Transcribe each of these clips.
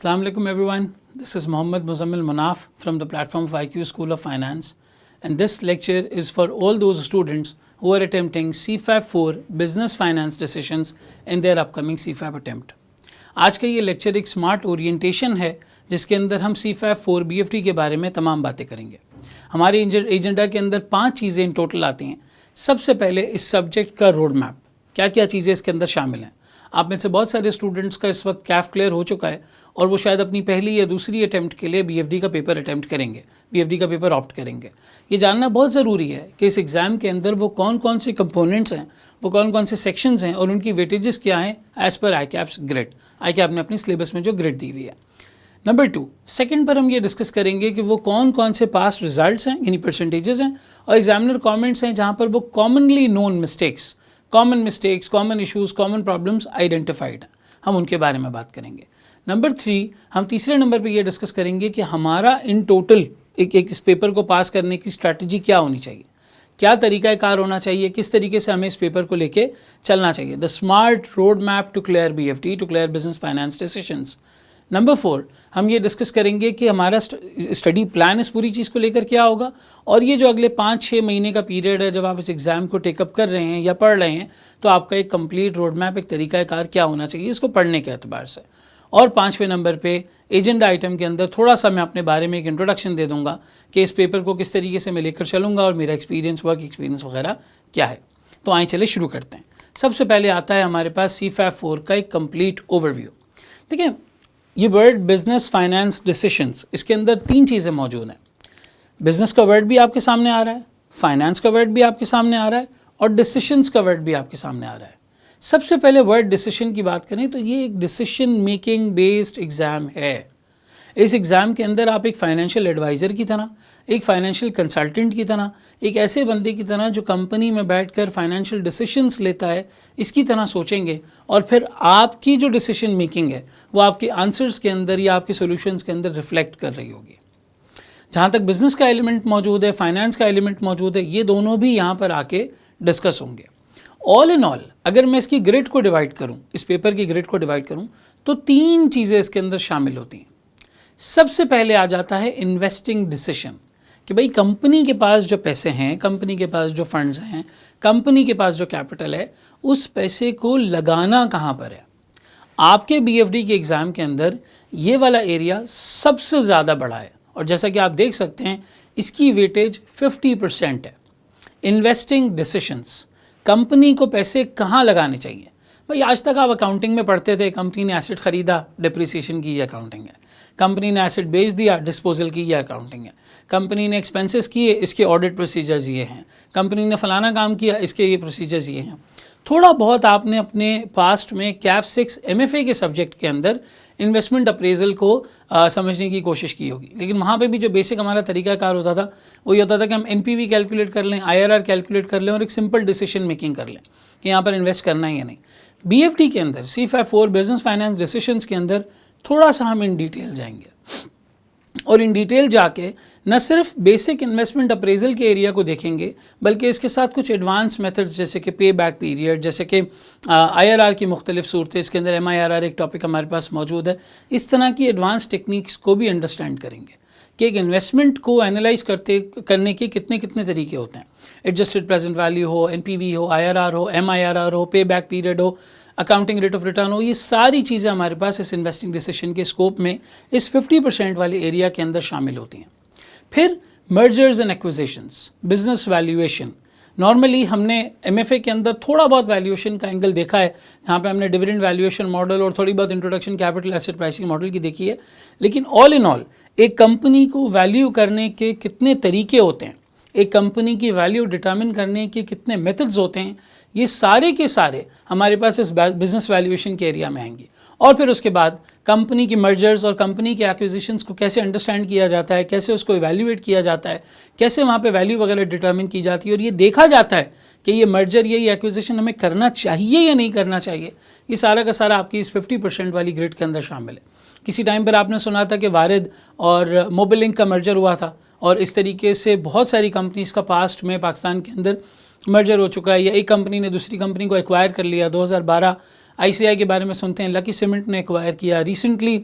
Assalamu alaikum everyone. This is Mohammad Muzammil Munaf from the platform of IQ School of Finance, and this lecture is for all those students who are attempting CFAP 4 Business Finance Decisions in their upcoming CFAP attempt. आज का ये lecture एक smart orientation है जिसके अंदर हम CFAP 4 BFT के बारे में तमाम बातें करेंगे। हमारे एजेंडा के अंदर 5 चीज़ें इन टोटल आती हैं। सबसे पहले इस सब्जेक्ट का रोड मैप, क्या क्या चीज़ें इसके अंदर शामिल हैं। आप में से बहुत सारे स्टूडेंट्स का इस वक्त कैफ क्लियर हो चुका है और वो शायद अपनी पहली या दूसरी अटैम्प्ट के लिए BFD का पेपर अटैम्प्ट करेंगे, BFD का पेपर ऑप्ट करेंगे। ये जानना बहुत ज़रूरी है कि इस एग्ज़ाम के अंदर वो कौन कौन से कंपोनेंट्स हैं, वो कौन कौन से सेक्शंस हैं और उनकी वेटेजेस क्या हैं as per ICAP's grade. ICAP ने अपनी सिलेबस में जो ग्रेड दी हुई है। नंबर 2, सेकंड पर हम ये डिस्कस करेंगे कि वो कौन कौन से पास्ट रिजल्ट्स हैं, यानी परसेंटेजेस हैं, और एग्जामिनर कमेंट्स हैं जहाँ पर वो commonly known mistakes, common issues, common problems identified हैं, हम उनके बारे में बात करेंगे। नंबर 3, हम तीसरे नंबर पे ये डिस्कस करेंगे कि हमारा इन टोटल एक इस पेपर को पास करने की स्ट्रैटेजी क्या होनी चाहिए, क्या तरीक़ाकार होना चाहिए, किस तरीके से हमें इस पेपर को लेके चलना चाहिए। The smart road map to clear BFT, to clear business finance decisions. Number 4, हम ये डिस्कस करेंगे कि हमारा स्टडी प्लान इस पूरी चीज़ को लेकर क्या होगा, और ये जो अगले 5-6 महीने का पीरियड है जब आप इस एग्ज़ाम को टेकअप कर रहे हैं या पढ़ रहे हैं, तो आपका एक कंप्लीट रोड मैप, एक तरीक़ाकार क्या होना चाहिए इसको पढ़ने के एतबार से। और 5वें नंबर पे एजेंडा आइटम के अंदर थोड़ा सा मैं अपने बारे में एक इंट्रोडक्शन दे दूँगा कि इस पेपर को किस तरीके से मैं लेकर चलूँगा और मेरा एक्सपीरियंस, वर्क एक्सपीरियंस वगैरह क्या है। तो आइए चले शुरू करते हैं। सबसे पहले आता है हमारे पास CFAP 4 का एक कंप्लीट ओवरव्यू। देखिए, ये वर्ड बिजनेस फाइनेंस डिसीशंस, इसके अंदर 3 चीज़ें मौजूद हैं। बिजनेस का वर्ड भी आपके सामने आ रहा है, फाइनेंस का वर्ड भी आपके सामने आ रहा है, और डिसीशंस का वर्ड भी आपके सामने आ रहा है। सबसे पहले वर्ड डिसीशन की बात करें तो ये एक डिसीशन मेकिंग बेस्ड एग्ज़ाम है। इस एग्ज़ाम के अंदर आप एक फाइनेंशियल एडवाइज़र की तरह, एक फाइनेंशियल कंसल्टेंट की तरह, एक ऐसे बंदे की तरह जो कंपनी में बैठकर फाइनेंशियल डिसीशंस लेता है, इसकी तरह सोचेंगे, और फिर आपकी जो डिसीशन मेकिंग है वो आपके आंसर्स के अंदर या आपके सॉल्यूशंस के अंदर रिफ्लेक्ट कर रही होगी। जहाँ तक बिज़नेस का एलिमेंट मौजूद है, फाइनेंस का एलिमेंट मौजूद है, ये दोनों भी यहाँ पर आके डिस्कस होंगे। ऑल इन ऑल अगर मैं इसकी ग्रेड को डिवाइड करूँ, इस पेपर की ग्रेड को डिवाइड करूँ, तो 3 चीज़ें इसके अंदर शामिल होती हैं। सबसे पहले आ जाता है इन्वेस्टिंग डिसीशन, कि भाई कंपनी के पास जो पैसे हैं, कंपनी के पास जो फंड्स हैं, कंपनी के पास जो कैपिटल है, उस पैसे को लगाना कहाँ पर है। आपके BFD के एग्ज़ाम के अंदर ये वाला एरिया सबसे ज़्यादा बड़ा है, और जैसा कि आप देख सकते हैं इसकी वेटेज 50% है। इन्वेस्टिंग डिसीशंस, कंपनी को पैसे कहाँ लगाने चाहिए। भाई आज तक आप अकाउंटिंग में पढ़ते थे, कंपनी ने एसेट ख़रीदा, डिप्रिसिएशन की, ये अकाउंटिंग है। कंपनी ने एसेट बेच दिया, डिस्पोजल की, ये अकाउंटिंग है। कंपनी ने एक्सपेंसेस किए, इसके ऑडिट प्रोसीजर्स ये हैं। कंपनी ने फलाना काम किया, इसके ये प्रोसीजर्स ये हैं। थोड़ा बहुत आपने अपने पास्ट में कैफ 6 MFA के सब्जेक्ट के अंदर इन्वेस्टमेंट अप्रेजल को समझने की कोशिश की होगी, लेकिन वहाँ पे भी जो बेसिक हमारा तरीकाकार होता था वो ये होता था कि हम NPV कैलकुलेट कर लें, IRR कैलकुलेट कर लें और एक सिंपल डिसीजन मेकिंग कर लें कि यहाँ पर इन्वेस्ट करना है या नहीं। BFT के अंदर CFAP 4 बिजनेस फाइनेंस डिसीशंस के अंदर थोड़ा सा हम इन डिटेल जाएंगे, और इन डिटेल जाके न सिर्फ बेसिक इन्वेस्टमेंट अप्रेजल के एरिया को देखेंगे, बल्कि इसके साथ कुछ एडवांस मेथड्स जैसे कि पे बैक पीरियड, जैसे कि IRR की मुख्तलिफ सूरतें, इसके अंदर MIRR एक टॉपिक हमारे पास मौजूद है। इस तरह की एडवांस टेक्निक्स को भी अंडरस्टैंड करेंगे कि एक इन्वेस्टमेंट को एनालाइज करने के कितने तरीके होते हैं। एडजस्टेड प्रेजेंट वैल्यू हो, NPV हो, IRR हो, MIRR हो, पे बैक पीरियड हो, अकाउंटिंग रेट ऑफ रिटर्न हो, ये सारी चीज़ें हमारे पास इस इन्वेस्टिंग डिसीजन के स्कोप में इस 50% वाले एरिया के अंदर शामिल होती हैं। फिर mergers and acquisitions, business valuation. Normally हमने MFA के अंदर थोड़ा बहुत वैल्यूएशन का एंगल देखा है, जहाँ पे हमने डिविडेंड वैल्यूएशन मॉडल और थोड़ी बहुत introduction capital asset pricing model की देखी है। लेकिन ऑल इन ऑल एक कंपनी को वैल्यू करने के कितने तरीके होते हैं, एक कंपनी की वैल्यू डिटर्मिन करने के कितने मेथड्स होते हैं, ये सारे के सारे हमारे पास इस बिजनेस वैल्यूएशन के एरिया में आएंगे। और फिर उसके बाद कंपनी की मर्जर्स और कंपनी के एक्विजिशंस को कैसे अंडरस्टैंड किया जाता है, कैसे उसको इवैल्यूएट किया जाता है, कैसे वहाँ पे वैल्यू वगैरह डिटर्मिन की जाती है, और ये देखा जाता है कि ये मर्जर या ये एक्विजिशन हमें करना चाहिए या नहीं करना चाहिए। ये सारा का सारा आपकी इस 50% वाली ग्रिड के अंदर शामिल है। किसी टाइम पर आपने सुना था कि वारिद और मोबिलिंक का मर्जर हुआ था, और इस तरीके से बहुत सारी कंपनीज़ का पास्ट में पाकिस्तान के अंदर मर्जर हो चुका है, या एक कंपनी ने दूसरी कंपनी को एक्वायर कर लिया। 2012 ICI के बारे में सुनते हैं, लकी सीमेंट ने एक्वायर किया। रिसेंटली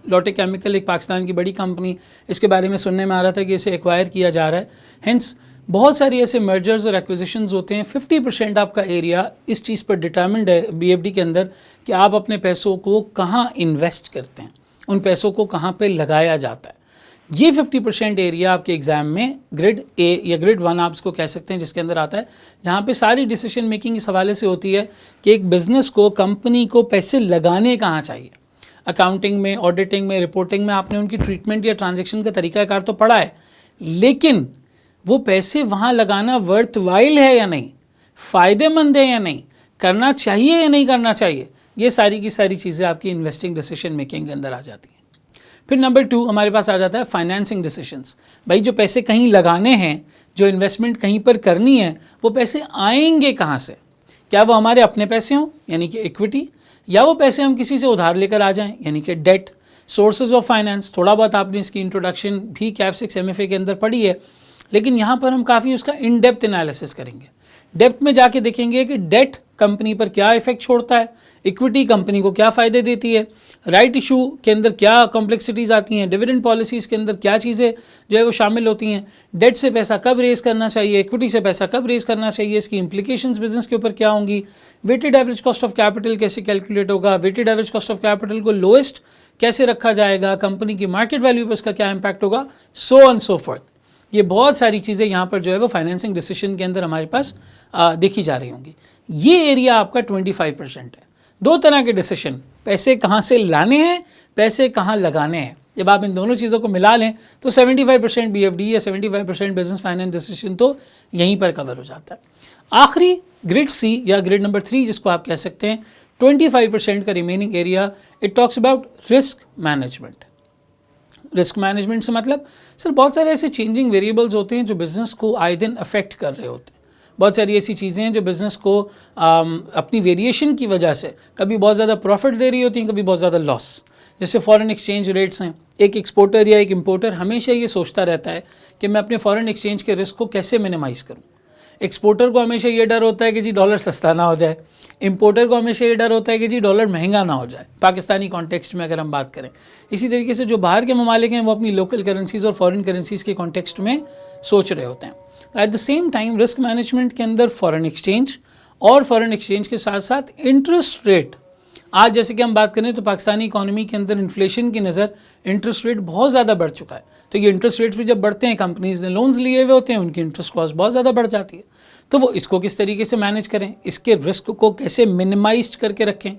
लॉटे केमिकल एक पाकिस्तान की बड़ी कंपनी, इसके बारे में सुनने में आ रहा था कि इसे एक्वायर किया जा रहा है। हेंस बहुत सारी ऐसे मर्जर्स और एक्विजिशंस होते हैं। 50% आपका एरिया इस चीज़ पर डिटर्मिंड है BFD के अंदर कि आप अपने पैसों को कहाँ इन्वेस्ट करते हैं, उन पैसों को कहाँ पे लगाया जाता है। ये 50% एरिया आपके एग्जाम में ग्रिड A या ग्रिड 1 आप इसको कह सकते हैं, जिसके अंदर आता है, जहाँ पे सारी डिसीजन मेकिंग इस हवाले से होती है कि एक बिज़नेस को, कंपनी को पैसे लगाने कहाँ चाहिए। अकाउंटिंग में, ऑडिटिंग में, रिपोर्टिंग में आपने उनकी ट्रीटमेंट या ट्रांजैक्शन का तरीकाकार तो पढ़ा है, लेकिन वो पैसे वहाँ लगाना वर्थवाइल है या नहीं, फ़ायदेमंद है या नहीं, करना चाहिए या नहीं करना चाहिए, ये सारी की सारी चीज़ें आपकी इन्वेस्टिंग डिसीजन मेकिंग के अंदर आ जाती हैं। फिर नंबर 2 हमारे पास आ जाता है फाइनेंसिंग डिसीजंस। भाई जो पैसे कहीं लगाने हैं, जो इन्वेस्टमेंट कहीं पर करनी है, वो पैसे आएंगे कहाँ से? क्या वो हमारे अपने पैसे हों यानी कि इक्विटी, या वो पैसे हम किसी से उधार लेकर आ जाएं यानी कि डेट। सोर्सेज ऑफ फाइनेंस थोड़ा बहुत आपने इसकी इंट्रोडक्शन भी कैफ 6 MFA के अंदर पढ़ी है, लेकिन यहाँ पर हम काफ़ी उसका इन डेप्थ एनालिसिस करेंगे। डेप्थ में जाके देखेंगे कि डेट कंपनी पर क्या इफेक्ट छोड़ता है, इक्विटी कंपनी को क्या फ़ायदे देती है, राइट इशू के अंदर क्या कॉम्प्लेक्सिटीज़ आती हैं, डिविडेंड पॉलिसीज़ के अंदर क्या चीज़ें जो है वो शामिल होती हैं, डेट से पैसा कब रेज़ करना चाहिए, इक्विटी से पैसा कब रेज़ करना चाहिए, इसकी इंप्लीकेशंस बिजनेस के ऊपर क्या होंगी, weighted average cost of capital कैसे कैलकुलेट होगा, weighted average cost of capital को लोएस्ट कैसे रखा जाएगा, कंपनी की मार्केट वैल्यू पर उसका क्या इम्पैक्ट होगा, सो ऑन सो फोर्थ। ये बहुत सारी चीज़ें यहाँ पर जो है वो फाइनेंसिंग डिसीजन के अंदर हमारे पास देखी जा रही होंगी। ये एरिया आपका 25% है। 2 तरह के डिसीजन, पैसे कहाँ से लाने हैं, पैसे कहाँ लगाने हैं, जब आप इन दोनों चीज़ों को मिला लें तो 75% BFD या 75% बिजनेस फाइनेंस डिसीजन तो यहीं पर कवर हो जाता है। आखिरी ग्रिड C या ग्रिड नंबर 3 जिसको आप कह सकते हैं, 25% का remaining area, it talks about risk management. Risk management से मतलब सर बहुत सारे ऐसे चेंजिंग वेरिएबल्स होते हैं जो बिज़नेस को आए दिन अफेक्ट कर रहे होते हैं। बहुत सारी ऐसी चीज़ें हैं जो बिज़नेस को अपनी वेरिएशन की वजह से कभी बहुत ज़्यादा प्रॉफिट दे रही होती हैं, कभी बहुत ज़्यादा लॉस। जैसे फॉरेन एक्सचेंज रेट्स हैं, एक एक्सपोर्टर या एक इम्पोर्टर हमेशा ये सोचता रहता है कि मैं अपने फॉरेन एक्सचेंज के रिस्क को कैसे मिनिमाइज़ करूँ। एक्सपोर्टर को हमेशा ये डर होता है कि जी डॉलर सस्ता ना हो जाए, इंपोर्टर को हमेशा ये डर होता है कि जी डॉलर महंगा ना हो जाए, पाकिस्तानी कॉन्टेक्स्ट में अगर हम बात करें। इसी तरीके से जो बाहर के ममालिक हैं वो अपनी लोकल करेंसीज़ और फॉरेन करेंसीज़ के कॉन्टेक्स्ट में सोच रहे होते हैं। Eight the same time risk management के अंदर फॉरेन एक्सचेंज और फॉरेन एक्सचेंज के साथ साथ इंटरेस्ट रेट, आज जैसे कि हम बात करें तो पाकिस्तानी इकोनॉमी के अंदर इन्फ्लेशन की नज़र इंटरेस्ट रेट बहुत ज़्यादा बढ़ चुका है। तो ये इंटरेस्ट रेट्स भी जब बढ़ते हैं, कंपनीज ने लोन्स लिए हुए होते हैं, उनकी इंटरेस्ट कॉस्ट बहुत ज़्यादा बढ़ जाती है। तो वो इसको किस तरीके से मैनेज करें, इसके रिस्क को कैसे मिनिमाइज करके रखें,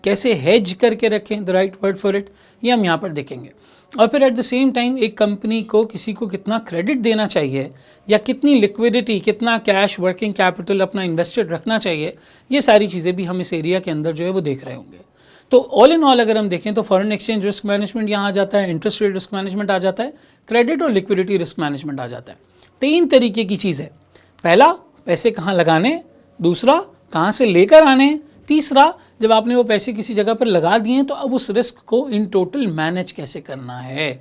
कैसे हेज करके रखें, the right word for it, ये हम यहाँ पर देखेंगे। और फिर एट द सेम टाइम एक कंपनी को किसी को कितना क्रेडिट देना चाहिए या कितनी लिक्विडिटी, कितना कैश, वर्किंग कैपिटल अपना इन्वेस्टेड रखना चाहिए, ये सारी चीज़ें भी हम इस एरिया के अंदर जो है वो देख रहे होंगे। तो ऑल इन ऑल अगर हम देखें तो फॉरेन एक्सचेंज रिस्क मैनेजमेंट यहाँ आ जाता है, इंटरेस्ट रेट रिस्क मैनेजमेंट आ जाता है, क्रेडिट और लिक्विडिटी रिस्क मैनेजमेंट आ जाता है। 3 तरीके की चीज़ है। पहला, पैसे कहाँ लगाने, दूसरा कहाँ से लेकर आने, तीसरा जब आपने वो पैसे किसी जगह पर लगा दिए तो अब उस रिस्क को इन टोटल मैनेज कैसे करना है,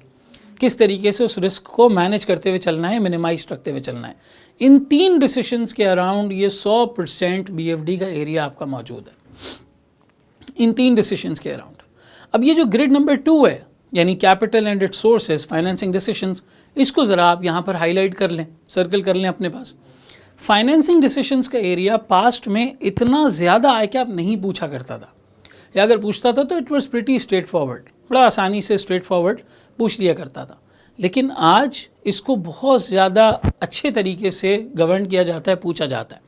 किस तरीके से उस रिस्क को मैनेज करते हुए चलना है, मिनिमाइज रखते हुए चलना है। इन 3 डिसीजंस के अराउंड ये 100% BFD का एरिया आपका मौजूद है, इन 3 डिसीजंस के अराउंड। अब ये जो ग्रिड नंबर 2 है यानी capital and it's sources financing decisions, इसको ज़रा आप यहाँ पर हाईलाइट कर लें, सर्कल कर लें अपने पास। फाइनेंसिंग डिसीजंस का एरिया पास्ट में इतना ज़्यादा आई कैप नहीं पूछा करता था, या अगर पूछता था तो it was pretty straight forward, बड़ा आसानी से स्ट्रेट फॉरवर्ड पूछ लिया करता था। लेकिन आज इसको बहुत ज़्यादा अच्छे तरीके से गवर्न किया जाता है, पूछा जाता है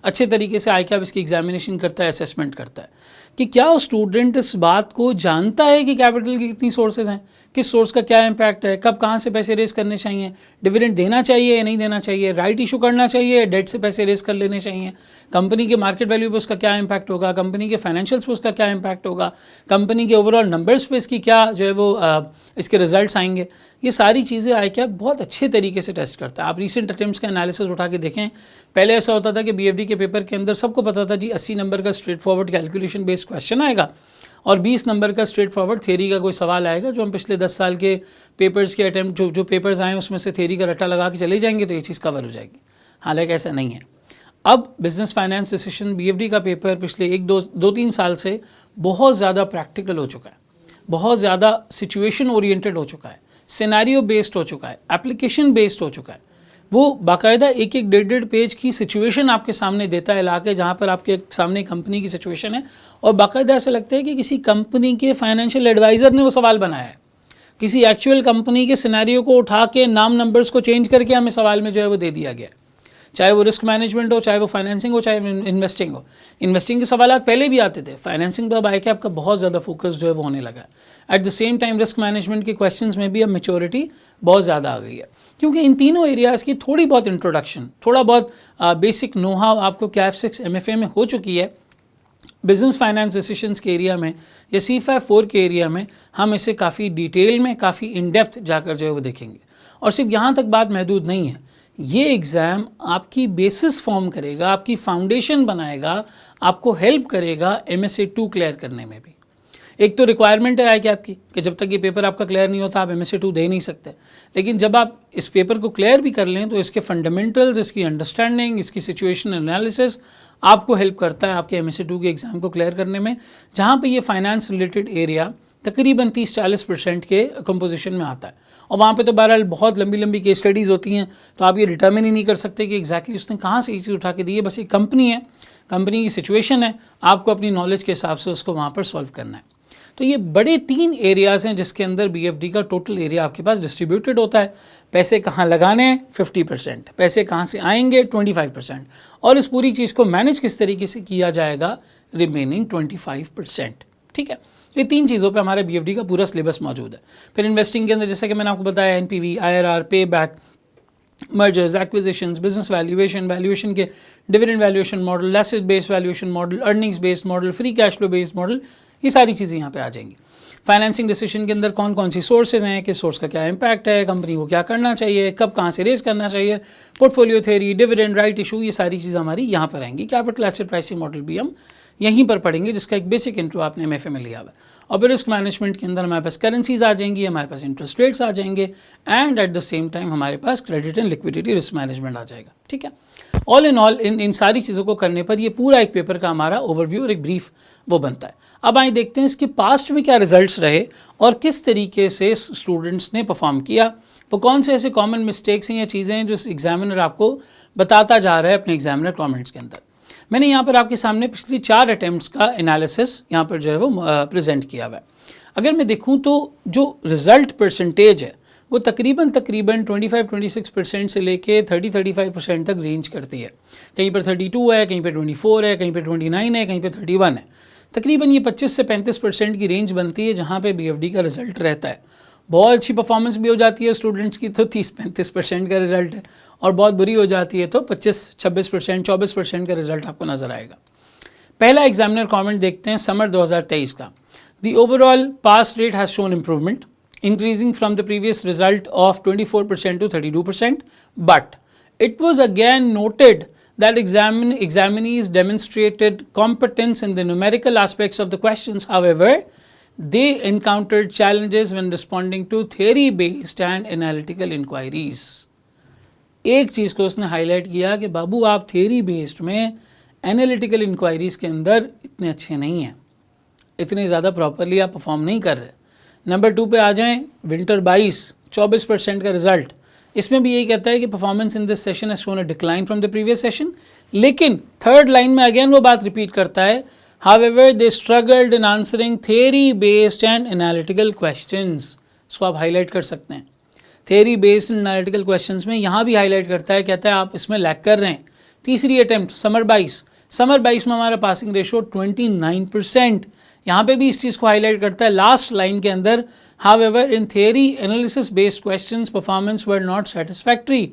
अच्छे तरीके से। आई कैप इसकी एग्जामिनेशन करता है, असेसमेंट करता है कि क्या वो स्टूडेंट इस बात को जानता है कि कैपिटल की कितनी सोर्सेज हैं, किस सोर्स का क्या इम्पैक्ट है, कब कहाँ से पैसे रेस करने चाहिए, डिविडेंड देना चाहिए या नहीं देना चाहिए, राइट इशू करना चाहिए, डेट से पैसे रेस कर लेने चाहिए, कंपनी के मार्केट वैल्यू पे उसका क्या इम्पैक्ट होगा, कंपनी के फाइनेंशियल्स पे उसका क्या इम्पैक्ट होगा, कंपनी के ओवरऑल नंबर्स पे इसकी क्या जो है वो इसके रिजल्ट्स आएंगे। ये सारी चीज़ें आई कैप बहुत अच्छे तरीके से टेस्ट करता है। आप रीसेंट अटेम्प्ट्स का एनालिसिस उठा के देखें, पहले ऐसा होता था कि BFD के पेपर के अंदर सबको पता था जी 80 नंबर का straight forward calculation based question आएगा और 20 नंबर का स्ट्रेट फॉरवर्ड थ्योरी का कोई सवाल आएगा, जो हम पिछले 10 साल के पेपर्स के अटैम्प्ट जो पेपर्स आए उसमें से थ्योरी का रट्टा लगा के चले जाएंगे तो ये चीज़ कवर हो जाएगी। हालांकि ऐसा नहीं है। अब बिजनेस फाइनेंस डिसीजन BFD का पेपर पिछले 1-2-3 साल से बहुत ज़्यादा प्रैक्टिकल हो चुका है, बहुत ज़्यादा सिचुएशन ओरिएंटेड हो चुका है, सिनेरियो बेस्ड हो चुका है, एप्लीकेशन बेस्ड हो चुका है। वो बाकायदा एक एक 1.5 पेज की सिचुएशन आपके सामने देता है ला के, जहाँ पर आपके सामने कंपनी की सिचुएशन है और बाकायदा ऐसा लगता है कि किसी कंपनी के फाइनेंशियल एडवाइज़र ने वो सवाल बनाया है, किसी एक्चुअल कंपनी के सिनेरियो को उठा के नाम नंबर्स को चेंज करके हमें सवाल में जो है वो दे दिया गया है। चाहे वो रिस्क मैनेजमेंट हो, चाहे वो फाइनेंसिंग हो, चाहे इन्वेस्टिंग हो। इन्वेस्टिंग के सवाल पहले भी आते थे, फाइनेंसिंग पर अब आए कि आपका बहुत ज़्यादा फोकस जो है वो होने लगा है। Eight the same time risk management के क्वेश्चंस में भी अब मेच्योरिटी बहुत ज़्यादा आ गई है, क्योंकि इन तीनों एरियाज़ की थोड़ी बहुत इंट्रोडक्शन, थोड़ा बहुत बेसिक नो हाउ आपको कैफ 6 MFA में हो चुकी है। बिजनेस फाइनेंस डिसीजंस के एरिया में या C54 के एरिया में हम इसे काफ़ी डिटेल में, काफ़ी इन डेप्थ जाकर जो है वो देखेंगे। और सिर्फ यहाँ तक बात महदूद नहीं है, ये एग्ज़ाम आपकी बेसिस फॉर्म करेगा, आपकी फाउंडेशन बनाएगा, आपको हेल्प करेगा MSA 2 क्लियर करने में भी। एक तो रिक्वायरमेंट है कि आपकी कि जब तक ये पेपर आपका क्लियर नहीं होता आप MSA 2 दे नहीं सकते, लेकिन जब आप इस पेपर को क्लियर भी कर लें तो इसके फंडामेंटल्स, इसकी अंडरस्टैंडिंग, इसकी सिचुएशन एनालिसिस आपको हेल्प करता है आपके MSA 2 के एग्ज़ाम को क्लियर करने में, जहाँ पे ये फाइनेंस रिलेटेड एरिया तकरीबन 30-40% के कंपोजिशन में आता है। और वहाँ पे तो बहरहाल बहुत लंबी लंबी केस स्टडीज़ होती हैं, तो आप ये डिटर्मिन ही नहीं कर सकते कि एग्जैक्टली उसने कहाँ से ये चीज़ उठा के दी है। बस एक कंपनी है, कंपनी की सिचुएशन है, आपको अपनी नॉलेज के हिसाब से उसको वहाँ पर सॉल्व करना है। तो ये बड़े 3 एरियाज़ हैं जिसके अंदर BFD का टोटल एरिया आपके पास डिस्ट्रीब्यूटेड होता है। पैसे कहाँ लगाने हैं 50%, पैसे कहाँ से आएंगे 25%, और इस पूरी चीज़ को मैनेज किस तरीके से किया जाएगा रिमेनिंग 25%। ठीक है, ये 3 चीज़ों पे हमारे BFD का पूरा सिलेबस मौजूद है। फिर इन्वेस्टिंग के अंदर जैसे कि मैंने आपको बताया NPV, IRR, pay back, mergers, acquisitions, business valuation, valuation के dividend valuation model, asset based valuation model, earnings based model, free cash flow based model, ये सारी चीज़ें यहाँ पे आ जाएंगी। फाइनेंसिंग डिसीजन के अंदर कौन कौन सी सोर्सेज हैं, किस सोर्स का क्या इम्पैक्ट है, कंपनी को क्या करना चाहिए, कब कहाँ से रेज करना चाहिए, portfolio theory, dividend, right issue, ये सारी चीज़ें हमारी यहाँ पर आएंगी। कैपिटल एसेट प्राइसिंग मॉडल भी हम यहीं पर पढ़ेंगे, जिसका एक बेसिक इंट्रो आपने MFA में लिया हुआ है। और फिर रिस्क मैनेजमेंट के अंदर हमारे पास करेंसीज आ जाएंगी, हमारे पास इंटरेस्ट रेट्स आ जाएंगे, and at the same time हमारे पास credit and liquidity risk management आ जाएगा। ठीक है, ऑल इन ऑल इन सारी चीज़ों को करने पर ये पूरा एक पेपर का हमारा ओवरव्यू और एक ब्रीफ वो बनता है। अब आइए देखते हैं इसके पास्ट में क्या रिजल्ट्स रहे और किस तरीके से स्टूडेंट्स ने परफॉर्म किया, वो कौन से ऐसे कॉमन मिस्टेक्स हैं या चीज़ें हैं जो एग्जामिनर आपको बताता जा रहा है अपने एग्जामिनर कमेंट्स के अंदर। मैंने यहाँ पर आपके सामने पिछली 4 अटैम्प्ट्स का एनालिसिस यहाँ पर जो है वो प्रेजेंट किया हुआ है। अगर मैं देखूँ तो जो रिज़ल्ट परसेंटेज है वो तकरीबन 25-26% से लेके 30-35% तक रेंज करती है। कहीं पर 32 है, कहीं पर 24 है, कहीं पर 29 है, कहीं पर 31 है। तकरीबन ये 25 से 35% की रेंज बनती है जहाँ पे BFD का रिज़ल्ट रहता है। बहुत अच्छी परफॉर्मेंस भी हो जाती है स्टूडेंट्स की तो 30-35% का रिजल्ट है, और बहुत बुरी हो जाती है तो 25-26%, 24% का रिजल्ट आपको नज़र आएगा। पहला एग्जामिनर कमेंट देखते हैं समर 2023 का। The overall pass rate has shown improvement increasing from the previous result of 24% to 32%, but it was again noted that examinees demonstrated competence in the numerical aspects of the questions. However, they encountered challenges when responding to theory-based and analytical inquiries. एक चीज़ को उसने highlight किया कि बाबू आप theory based में analytical inquiries के अंदर इतने अच्छे नहीं हैं, इतने ज़्यादा प्रॉपरली आप परफॉर्म नहीं कर रहे। नंबर 2 पे आ जाएं, विंटर 22 24% का रिजल्ट, इसमें भी यही कहता है कि performance in this session has shown a decline from the previous session, लेकिन थर्ड लाइन में अगेन वो बात रिपीट करता है, however they struggled in answering theory based and analytical questions. इसको आप हाईलाइट कर सकते हैं, theory based and analytical questions में यहाँ भी हाईलाइट करता है, कहता है आप इसमें लैग कर रहे हैं। तीसरी अटैम्प्ट समर 22 में हमारा पासिंग रेशो 29%, यहाँ पे भी इस चीज़ को हाईलाइट करता है लास्ट लाइन के अंदर, however in theory analysis based questions performance were not satisfactory।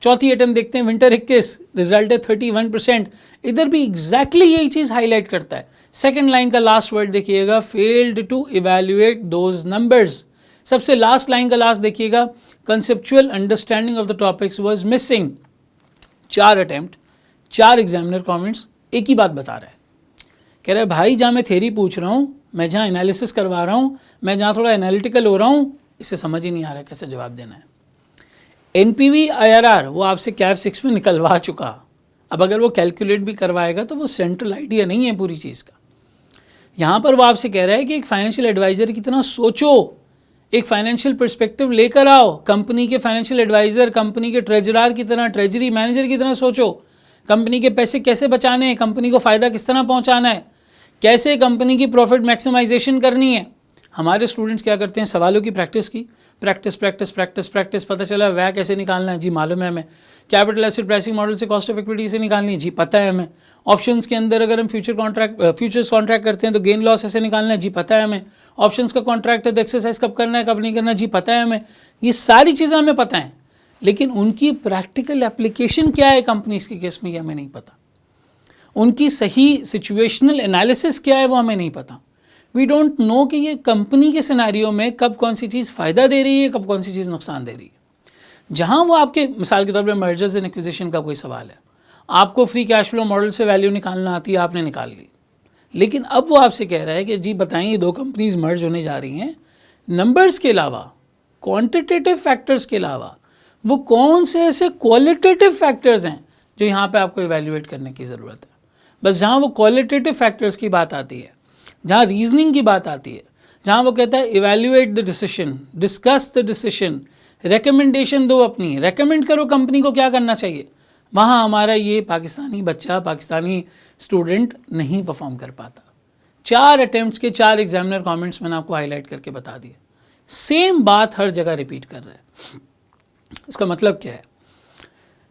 चौथी अटेम्प्ट देखते हैं विंटर 21, रिजल्ट है 31%, इधर भी एग्जैक्टली यही चीज़ हाईलाइट करता है। सेकंड लाइन का लास्ट वर्ड देखिएगा, failed to evaluate those numbers. सबसे लास्ट लाइन का लास्ट देखिएगा, conceptual understanding of the topics was missing. 4 attempt, 4 examiner comments एक ही बात बता रहा है, कह रहा है भाई जहाँ मैं थ्योरी पूछ रहा हूँ, मैं जहाँ एनालिसिस करवा रहा हूँ, मैं जहाँ थोड़ा एनालिटिकल हो रहा हूँ, इसे समझ ही नहीं आ रहा है कैसे जवाब देना है। NPV IRR वो आपसे कैफ 6 में निकलवा चुका, अब अगर वो कैलकुलेट भी करवाएगा तो वो सेंट्रल आइडिया नहीं है पूरी चीज़ का। यहाँ पर वो आपसे कह रहा है कि एक फाइनेंशियल एडवाइज़र की तरह सोचो, एक फाइनेंशियल पर्सपेक्टिव लेकर आओ, कंपनी के फाइनेंशियल एडवाइज़र, कंपनी के ट्रेजरर की तरह, ट्रेजरी मैनेजर की तरह सोचो, कंपनी के पैसे कैसे बचाने हैं, कंपनी को फ़ायदा किस तरह पहुँचाना है, कैसे कंपनी की प्रॉफिट मैक्सिमाइजेशन करनी है। हमारे स्टूडेंट्स क्या करते हैं, सवालों की प्रैक्टिस की, प्रैक्टिस, पता चला वह कैसे निकालना है, जी मालूम है हमें, कैपिटल एसेट प्राइसिंग मॉडल से कॉस्ट ऑफ इक्विटी से निकालनी है, जी पता है हमें, ऑप्शंस के अंदर अगर हम फ्यूचर्स कॉन्ट्रैक्ट करते हैं तो गेन लॉस ऐसे निकालना है, जी पता है हमें, ऑप्शंस का कॉन्ट्रैक्ट है तो एक्सरसाइज कब करना है कब नहीं करना, जी पता है हमें। ये सारी चीज़ें हमें पता हैं, लेकिन उनकी प्रैक्टिकल एप्लीकेशन क्या है कंपनीज के केस में, ये हमें नहीं पता। उनकी सही सिचुएशनल एनालिसिस क्या है वो हमें नहीं पता। वी डोंट नो कि ये कंपनी के सिनेरियो में कब कौन सी चीज़ फ़ायदा दे रही है, कब कौन सी चीज़ नुकसान दे रही है। जहाँ वो आपके मिसाल के तौर पे मर्जर्स एंड एक्विजिशन का कोई सवाल है, आपको फ्री कैश फ्लो मॉडल से वैल्यू निकालना आती है, आपने निकाल ली, लेकिन अब वो आपसे कह रहा है कि जी बताएं ये दो कंपनीज मर्ज होने जा रही हैं, नंबर्स के अलावा, क्वांटिटेटिव फैक्टर्स के अलावा वो कौन से ऐसे क्वालिटेटिव फैक्टर्स हैं जो यहाँ पे आपको इवैल्यूएट करने की ज़रूरत है। बस जहाँ वो क्वालिटेटिव फैक्टर्स की बात आती है, जहाँ रीजनिंग की बात आती है, जहाँ वो कहता है evaluate the decision, discuss the decision, recommendation दो, अपनी रेकमेंड करो कंपनी को क्या करना चाहिए, वहाँ हमारा ये पाकिस्तानी बच्चा, पाकिस्तानी स्टूडेंट नहीं परफॉर्म कर पाता। 4 अटेम्प्ट्स के 4 एग्जामिनर कमेंट्स मैंने आपको हाईलाइट करके बता दिए, सेम बात हर जगह रिपीट कर रहा है। इसका मतलब क्या है?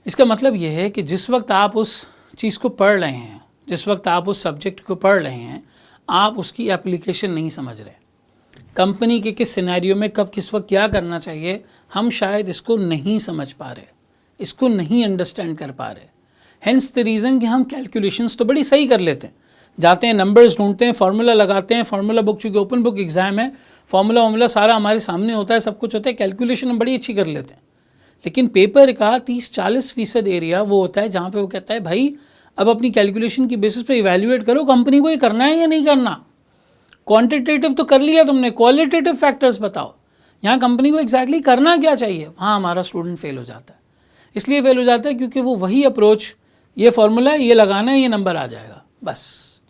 इसका मतलब यह है कि जिस वक्त आप उस चीज़ को पढ़ रहे हैं, जिस वक्त आप उस सब्जेक्ट को पढ़ रहे हैं, आप उसकी एप्लीकेशन नहीं समझ रहे। कंपनी के किस सिनेरियो में कब किस वक्त क्या करना चाहिए, हम शायद इसको नहीं समझ पा रहे, इसको नहीं अंडरस्टैंड कर पा रहे। हेंस द रीज़न कि हम कैलकुलेशंस तो बड़ी सही कर लेते हैं, जाते हैं नंबर्स ढूंढते हैं, फार्मूला लगाते हैं, फार्मूला बुक चूँकि ओपन बुक एग्ज़ाम है, फार्मूला सारा हमारे सामने होता है, सब कुछ होता है, कैलकुलेशन हम बड़ी अच्छी कर लेते हैं। लेकिन पेपर का 30-40% एरिया वो होता है जहाँ पे वो कहता है भाई अब अपनी कैलकुलेशन की बेसिस पे इवैल्यूएट करो कंपनी को ये करना है या नहीं करना। क्वांटिटेटिव तो कर लिया तुमने, क्वालिटेटिव फैक्टर्स बताओ, यहाँ कंपनी को एग्जैक्टली करना क्या चाहिए। हाँ, हमारा स्टूडेंट फेल हो जाता है, इसलिए फेल हो जाता है क्योंकि वो वही अप्रोच, ये फार्मूला है, ये लगाना है, ये नंबर आ जाएगा, बस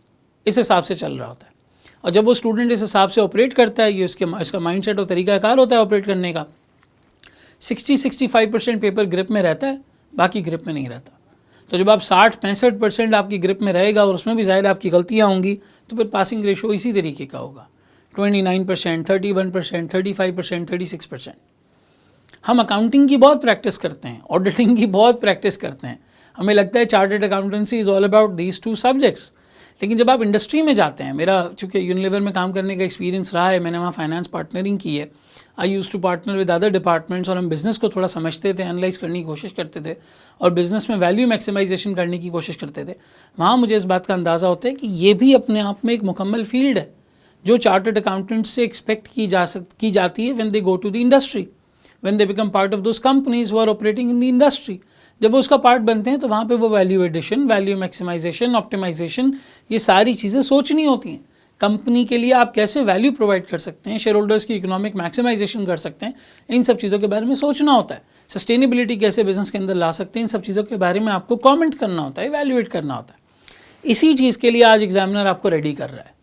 इस हिसाब से चल रहा होता है। और जब वो स्टूडेंट इस हिसाब से ऑपरेट करता है, ये इसका माइंडसेट और तरीकाकार होता है ऑपरेट करने का, 60-65% पेपर ग्रिप में रहता है, बाकी ग्रिप में नहीं रहता। तो जब आप 60-65% आपकी ग्रिप में रहेगा और उसमें भी ज़ाहिर आपकी गलतियाँ होंगी, तो फिर पासिंग रेशो इसी तरीके का होगा, 29%, 31%, 35%, 36%। हम अकाउंटिंग की बहुत प्रैक्टिस करते हैं, ऑडिटिंग की बहुत प्रैक्टिस करते हैं, हमें लगता है chartered accountancy is all about these 2 subjects. लेकिन जब आप इंडस्ट्री में जाते हैं, मेरा चूँकि यूनिलीवर में काम करने का एक्सपीरियंस रहा है, मैंने वहाँ फाइनेंस पार्टनरिंग की है, I use to partner with other departments, और हम बिज़नेस को थोड़ा समझते थे, एनालाइज करने की कोशिश करते थे और बिज़नेस में वैल्यू मैक्सिमाइजेशन करने की कोशिश करते थे। वहाँ मुझे इस बात का अंदाज़ा होता है कि ये भी अपने आप में एक मुकम्मल फील्ड है जो चार्टर्ड अकाउंटेंट से एक्सपेक्ट की जाती है when they go to the industry, when they become part of those companies who are operating in the industry. जब वो उसका पार्ट बनते हैं तो वहाँ पे वो value addition, value maximisation, optimisation, ये सारी चीज़ें सोचनी होती हैं। कंपनी के लिए आप कैसे वैल्यू प्रोवाइड कर सकते हैं, शेयर होल्डर्स की इकोनॉमिक मैक्सिमाइजेशन कर सकते हैं, इन सब चीज़ों के बारे में सोचना होता है। सस्टेनेबिलिटी कैसे बिजनेस के अंदर ला सकते हैं, इन सब चीज़ों के बारे में आपको कमेंट करना होता है, इवैल्यूएट करना होता है। इसी चीज़ के लिए आज एग्जामिनर आपको रेडी कर रहा है।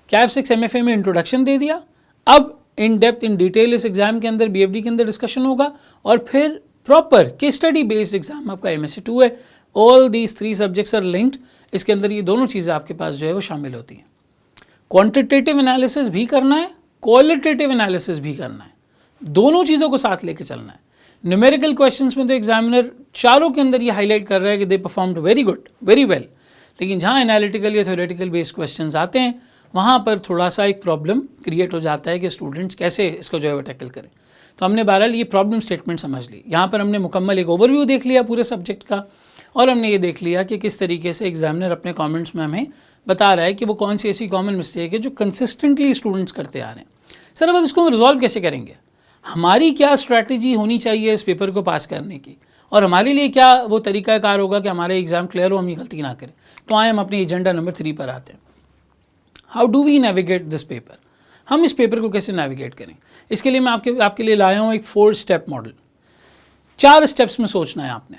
कैफ 6 MFA में इंट्रोडक्शन दे दिया, अब इन डेप्थ इन डिटेल इस एग्जाम के अंदर BFD के अंदर डिस्कशन होगा, और फिर proper case study based exam आपका MSc 2 है। All these 3 subjects are linked, इसके अंदर ये दोनों चीज़ें आपके पास जो है वो शामिल होती हैं। क्वांटिटेटिव एनालिसिस भी करना है, क्वालिटेटिव एनालिसिस भी करना है, दोनों चीज़ों को साथ लेके चलना है। न्यूमेरिकल क्वेश्चंस में तो एग्जामिनर चारों के अंदर ये हाईलाइट कर रहा है कि they performed very good, very well, लेकिन जहाँ एनालिटिकल या थ्योरेटिकल बेस्ड क्वेश्चंस आते हैं वहाँ पर थोड़ा सा एक प्रॉब्लम क्रिएट हो जाता है कि स्टूडेंट्स कैसे इसको जो है वो टैकल करें। तो हमने बहरहाल ये प्रॉब्लम स्टेटमेंट समझ ली, यहाँ पर हमने मुकम्मल एक ओवरव्यू देख लिया पूरे सब्जेक्ट का, और हमने ये देख लिया कि किस तरीके से एग्जामिनर अपने कमेंट्स में हमें बता रहा है कि वो कौन सी ऐसी कॉमन मिस्टेक है जो कंसिस्टेंटली स्टूडेंट्स करते आ रहे हैं। सर अब इसको रिजॉल्व कैसे करेंगे, हमारी क्या स्ट्रैटेजी होनी चाहिए इस पेपर को पास करने की, और हमारे लिए क्या वो तरीक़ाकार होगा कि हमारे एग्ज़ाम क्लियर हो, हम ये गलती ना करें। तो आए हम अपने एजेंडा नंबर 3 पर आते हैं। How do we navigate this paper, हम इस पेपर को कैसे नेविगेट करें। इसके लिए मैं आपके लिए लाया हूँ एक 4 स्टेप मॉडल। 4 स्टेप्स में सोचना है आपने,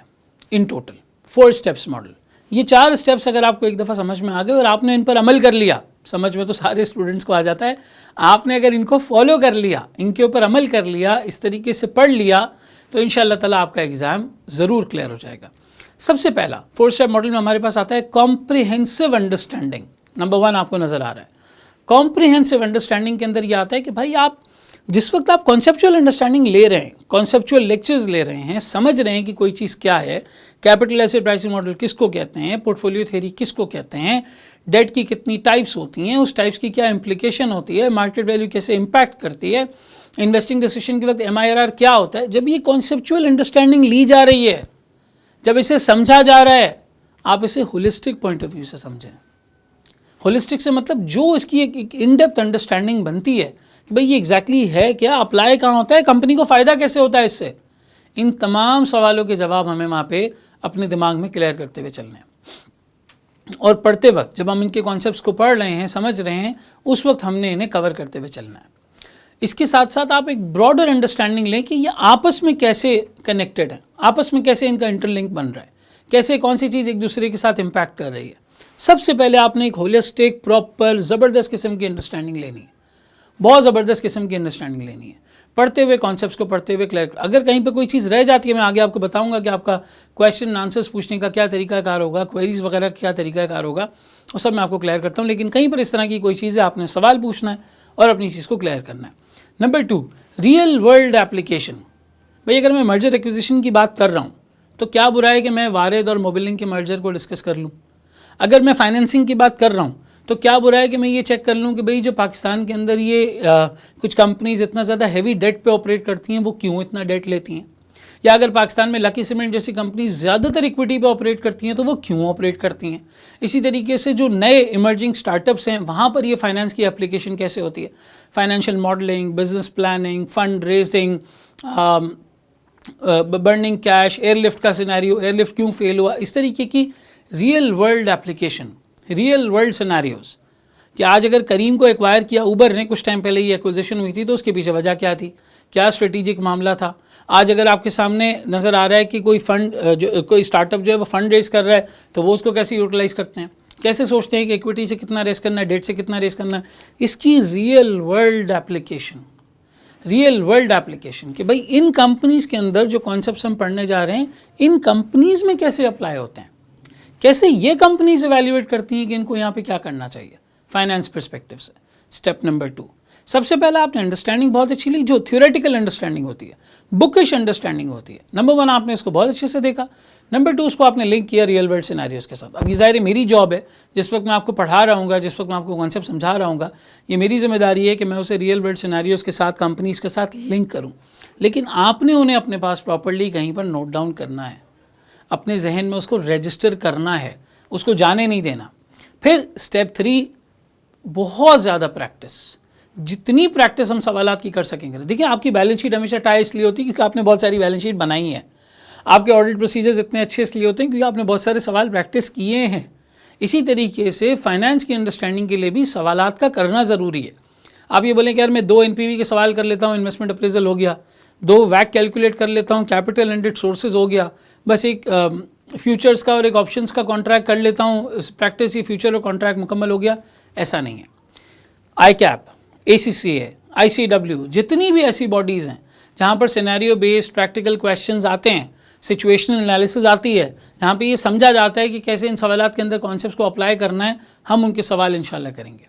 इन टोटल 4 स्टेप्स मॉडल। ये 4 स्टेप्स अगर आपको एक दफ़ा समझ में आ गए और आपने इन पर अमल कर लिया समझ में तो सारे स्टूडेंट्स को आ जाता है। आपने अगर इनको फॉलो कर लिया, इनके ऊपर अमल कर लिया, इस तरीके से पढ़ लिया, तो इंशाअल्लाह ताला आपका एग्ज़ाम ज़रूर क्लियर हो जाएगा। सबसे पहला 4 स्टेप मॉडल में हमारे पास आता है कॉम्प्रिहेंसिव अंडरस्टैंडिंग। नंबर 1 आपको नज़र आ रहा है। कॉम्प्रिहेंसिव अंडरस्टैंडिंग के अंदर ये आता है कि भाई आप जिस वक्त आप कॉन्सेप्चुअल अंडरस्टैंडिंग ले रहे हैं, कॉन्सेप्चुअल लेक्चर्स ले रहे हैं, समझ रहे हैं कि कोई चीज़ क्या है, कैपिटल एसेट प्राइसिंग मॉडल किसको कहते हैं, पोर्टफोलियो थ्योरी किसको कहते हैं, डेट की कितनी टाइप्स होती हैं, उस टाइप्स की क्या इम्प्लीकेशन होती है, मार्केट वैल्यू कैसे इम्पैक्ट करती है, इन्वेस्टिंग डिसीजन के वक्त MIRR क्या होता है, जब ये कॉन्सेप्चुअल अंडरस्टैंडिंग ली जा रही है, जब इसे समझा जा रहा है, आप इसे होलिस्टिक पॉइंट ऑफ व्यू से समझें। होलिस्टिक से मतलब जो इसकी एक इन डेप्थ अंडरस्टैंडिंग बनती है कि भाई ये एग्जैक्टली है क्या, अप्लाई कहाँ होता है, कंपनी को फ़ायदा कैसे होता है इससे। इन तमाम सवालों के जवाब हमें वहाँ पे अपने दिमाग में क्लियर करते हुए चलने हैं। और पढ़ते वक्त जब हम इनके कॉन्सेप्ट्स को पढ़ रहे हैं, समझ रहे हैं, उस वक्त हमने इन्हें कवर करते हुए चलना है। इसके साथ साथ आप एक ब्रॉडर अंडरस्टैंडिंग लें कि ये आपस में कैसे कनेक्टेड है, आपस में कैसे इनका इंटरलिंक बन रहा है, कैसे कौन सी चीज़ एक दूसरे के साथ इम्पैक्ट कर रही है। सबसे पहले आपने एक होलिस्टिक, प्रॉपर, ज़बरदस्त किस्म की अंडरस्टैंडिंग लेनी है, बहुत ज़बरदस्त किस्म की अंडरस्टैंडिंग लेनी है। पढ़ते हुए कॉन्सेप्ट्स को पढ़ते हुए क्लियर, अगर कहीं पे कोई चीज़ रह जाती है, मैं आगे आपको बताऊंगा कि आपका क्वेश्चन आंसर्स पूछने का क्या तरीकाकार होगा, क्वेरीज वगैरह क्या तरीकाकार होगा, वो सब मैं आपको क्लियर करता हूँ। लेकिन कहीं पर इस तरह की कोई चीज़ है, आपने सवाल पूछना है और अपनी चीज़ को क्लियर करना है। Number 2, real world application. भाई अगर मैं मर्जर एक्विजिशन की बात कर रहा हूँ तो क्या बुरा है कि मैं वारिद और मोबिलिंग के मर्जर को डिस्कस कर लूँ। अगर मैं फाइनेंसिंग की बात कर रहा हूँ तो क्या बुरा है कि मैं ये चेक कर लूँ कि भाई जो पाकिस्तान के अंदर ये कुछ कंपनीज इतना ज़्यादा हैवी डेट पे ऑपरेट करती हैं, वो क्यों इतना डेट लेती हैं, या अगर पाकिस्तान में लकी सीमेंट जैसी कंपनीज ज़्यादातर इक्विटी पे ऑपरेट करती हैं तो वो क्यों ऑपरेट करती हैं। इसी तरीके से जो नए इमर्जिंग स्टार्टअप्स हैं वहाँ पर ये फाइनेंस की एप्लीकेशन कैसे होती है, financial modelling, business planning, fund raising, burning cash, airlift का सिनेरियो, एयरलिफ्ट क्यों फेल हुआ, इस तरीके की real world application, real world scenarios. कि आज अगर करीम को एक्वायर किया उबर ने, कुछ टाइम पहले ये एक्विजिशन हुई थी, तो उसके पीछे वजह क्या थी, क्या स्ट्रेटेजिक मामला था। आज अगर आपके सामने नज़र आ रहा है कि कोई फंड कोई स्टार्टअप जो है वो फंड रेज कर रहा है, तो वो उसको कैसे यूटिलाइज़ करते हैं, कैसे सोचते हैं कि इक्विटी से कितना रेस करना है, डेट से कितना रेस करना है। इसकी real world application, real world application कि भाई इन कंपनीज़ के अंदर जो कॉन्सेप्ट्स हम पढ़ने जा रहे हैं, इन कंपनीज़ में कैसे अप्लाई होते हैं, कैसे ये कंपनीज एवेल्युएट करती हैं कि इनको यहाँ पे क्या करना चाहिए फाइनेंस पर्सपेक्टिव से। स्टेप नंबर 2, सबसे पहला आपने अंडरस्टैंडिंग बहुत अच्छी ली, जो थ्योरेटिकल अंडरस्टैंडिंग होती है, बुकिश अंडरस्टैंडिंग होती है। नंबर 1 आपने इसको बहुत अच्छे से देखा। नंबर 2 उसको आपने लिंक किया रियल वर्ल्ड सिनेरियोज के साथ। अब ये ज़ाहिर मेरी जॉब है, जिस वक्त मैं आपको पढ़ा रहा हूँ, जिस वक्त मैं आपको कॉन्सेप्ट समझा रहा हूँ, ये मेरी जिम्मेदारी है कि मैं उसे रियल वर्ल्ड सिनेरियोज के साथ, कंपनीज़ के साथ लिंक करूँ। लेकिन आपने उन्हें अपने पास प्रॉपरली कहीं पर नोट डाउन करना है, अपने जहन में उसको रजिस्टर करना है, उसको जाने नहीं देना। फिर स्टेप 3, बहुत ज़्यादा प्रैक्टिस। जितनी प्रैक्टिस हम सवालात की कर सकेंगे। देखिए आपकी बैलेंस शीट हमेशा टाई इसलिए होती है क्योंकि आपने बहुत सारी बैलेंस शीट बनाई है। आपके ऑडिट प्रोसीजर्स इतने अच्छे इसलिए होते हैं क्योंकि आपने बहुत सारे सवाल प्रैक्टिस किए हैं। इसी तरीके से फाइनेंस की अंडरस्टैंडिंग के लिए भी सवालात का करना ज़रूरी है। आप ये बोलें कि यार मैं 2 NPV के सवाल कर लेता हूँ, इन्वेस्टमेंट अप्रेजल हो गया, 2 वैक कैलकुलेट कर लेता हूँ, कैपिटल एंडेड सोर्सेज हो गया, बस एक फ्यूचर्स का और एक ऑप्शंस का कॉन्ट्रैक्ट कर लेता हूँ, प्रैक्टिस ही फ्यूचर और कॉन्ट्रैक्ट मुकम्मल हो गया, ऐसा नहीं है। ICAP, ACCA, ICW, जितनी भी ऐसी बॉडीज़ हैं जहाँ पर सिनेरियो बेस्ड प्रैक्टिकल क्वेश्चंस आते हैं, सिचुएशनल एनालिसिस आती है, जहाँ पे ये समझा जाता है कि कैसे इन सवालात के अंदर कॉन्सेप्ट्स को अप्लाई करना है, हम उनके सवाल इंशाल्लाह करेंगे।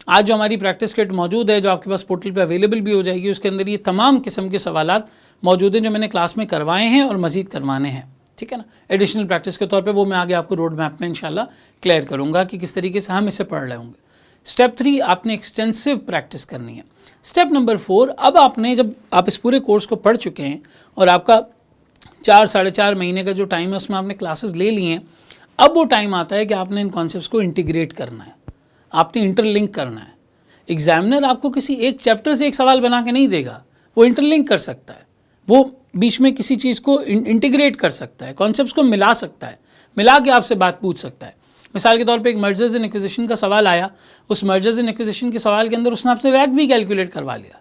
आज जो हमारी प्रैक्टिस किट मौजूद है, जो आपके पास पोर्टल पे अवेलेबल भी हो जाएगी, उसके अंदर ये तमाम किस्म के सवालात मौजूद हैं जो मैंने क्लास में करवाए हैं और मज़ीद करवाने हैं, ठीक है ना। एडिशनल प्रैक्टिस के तौर पे वो मैं आगे आपको रोड मैप में इंशाल्लाह क्लियर करूँगा कि किस तरीके से हम इसे पढ़ रहे होंगे। स्टेप 3, आपने एक्सटेंसिव प्रैक्टिस करनी है। स्टेप नंबर 4, अब आपने जब आप इस पूरे कोर्स को पढ़ चुके हैं और आपका 4 साढ़े 4 महीने का जो टाइम है उसमें आपने क्लासेस ले ली हैं, अब वो टाइम आता है कि आपने इन कॉन्सेप्ट्स को इंटीग्रेट करना है, आपने इंटरलिंक करना है। एग्जामिनर आपको किसी एक चैप्टर से एक सवाल बना के नहीं देगा, वो इंटरलिंक कर सकता है, वो बीच में किसी चीज़ को इंटीग्रेट कर सकता है, कॉन्सेप्ट्स को मिला सकता है, मिला के आपसे बात पूछ सकता है। मिसाल के तौर पे एक मर्जर्स एंड एक्विजिशन का सवाल आया, उस मर्जर्स एंड एक्विजिशन के सवाल के अंदर उसने आपसे वैक भी कैलकुलेट करवा लिया,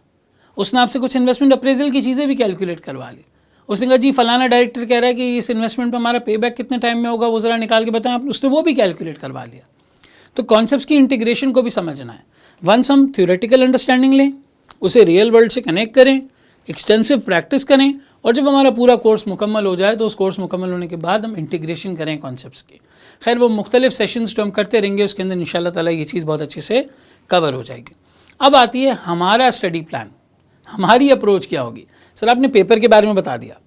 उसने आपसे कुछ इन्वेस्टमेंट अप्रेजल की चीज़ें भी कैलकुलेट करवा ली। उसने कहा जी फलाना डायरेक्टर कह रहा है कि इस इन्वेस्टमेंट पर हमारा पे बैक कितने टाइम में होगा, वो ज़रा निकाल के बताएं, उसने वो भी कैलकुलेट करवा लिया। तो कॉन्सेप्ट्स की इंटीग्रेशन को भी समझना है। वंस हम थ्योरेटिकल अंडरस्टैंडिंग लें, उसे रियल वर्ल्ड से कनेक्ट करें, एक्सटेंसिव प्रैक्टिस करें, और जब हमारा पूरा कोर्स मुकम्मल हो जाए तो उस कोर्स मुकम्मल होने के बाद हम इंटीग्रेशन करें कॉन्सेप्ट्स की। खैर वो मुख्तलिफ सेशंस जो हम करते रहेंगे उसके अंदर इंशाल्लाह ताला ये चीज़ बहुत अच्छे से कवर हो जाएगी। अब आती है हमारा स्टडी प्लान, हमारी अप्रोच क्या होगी। सर आपने पेपर के बारे में बता दिया,